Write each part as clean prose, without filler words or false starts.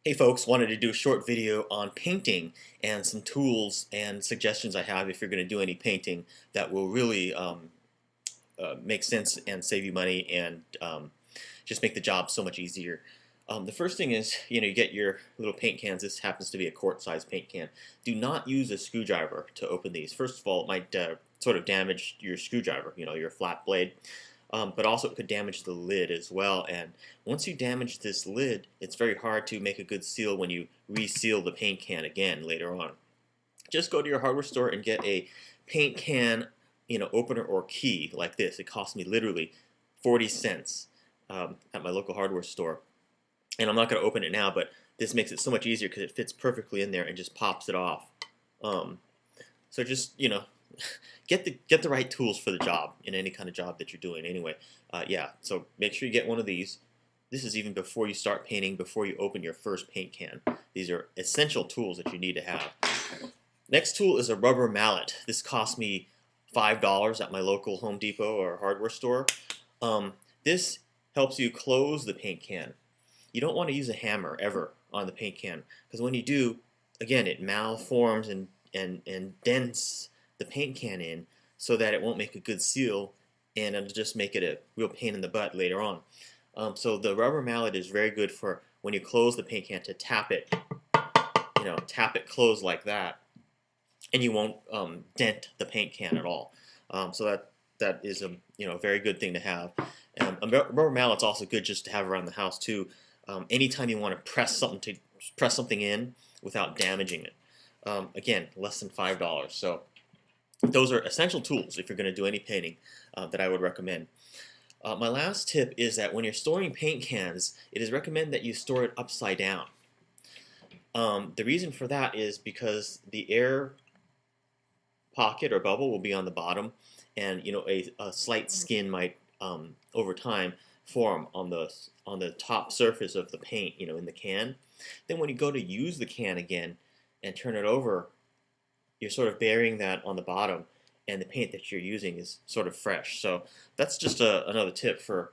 Hey folks, wanted to do a short video on painting and some tools and suggestions I have if you're going to do any painting that will really make sense and save you money and just make the job so much easier. The first thing is, you get your little paint cans. This happens to be a quart-sized paint can. Do not use a screwdriver to open these. First of all, it might sort of damage your screwdriver, your flat blade. But also it could damage the lid as well. And once you damage this lid, it's very hard to make a good seal when you reseal the paint can again later on. Just go to your hardware store and get a paint can, opener or key like this. It cost me literally 40 cents at my local hardware store. And I'm not going to open it now, but this makes it so much easier because it fits perfectly in there and just pops it off. So just, get the right tools for the job in any kind of job that you're doing anyway. Yeah, so make sure you get one of these. This is even before you start painting, before you open your first paint can. These are essential tools that you need to have. Next tool is a rubber mallet. This cost me $5 at my local Home Depot or hardware store. This helps you close the paint can. You don't want to use a hammer ever on the paint can, because when you do, again, it malforms and dents the paint can in so that it won't make a good seal, and it'll just make it a real pain in the butt later on. So the rubber mallet is very good for when you close the paint can to tap it, tap it closed like that, and you won't dent the paint can at all. So that is a very good thing to have. A rubber mallet's also good just to have around the house too. Anytime you want to press something in without damaging it. Again, less than $5. So those are essential tools if you're going to do any painting that I would recommend. My last tip is that when you're storing paint cans, it is recommended that you store it upside down. The reason for that is because the air pocket or bubble will be on the bottom, and a slight skin might over time form on the top surface of the paint, in the can. Then when you go to use the can again and turn it over, you're sort of burying that on the bottom, and the paint that you're using is sort of fresh. So that's just another tip for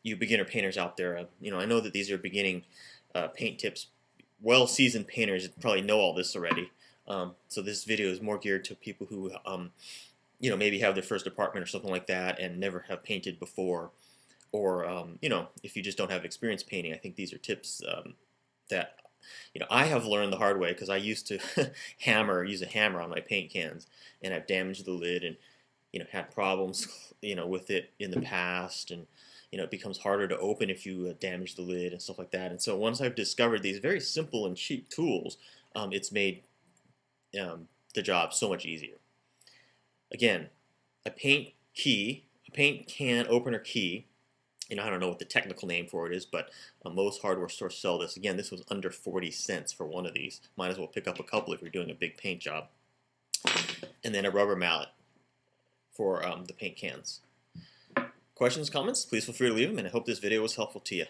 you beginner painters out there. I know that these are beginning paint tips. Well-seasoned painters probably know all this already. So this video is more geared to people who maybe have their first apartment or something like that and never have painted before. Or if you just don't have experience painting, I think these are tips that I have learned the hard way, because I used to use a hammer on my paint cans, and I've damaged the lid and had problems with it in the past, and it becomes harder to open if you damage the lid and stuff like that. And so once I've discovered these very simple and cheap tools, it's made the job so much easier. Again, a paint can opener key. I don't know what the technical name for it is, but most hardware stores sell this. Again, this was under 40 cents for one of these. Might as well pick up a couple if you're doing a big paint job. And then a rubber mallet for the paint cans. Questions, comments? Please feel free to leave them, and I hope this video was helpful to you.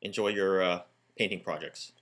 Enjoy your painting projects.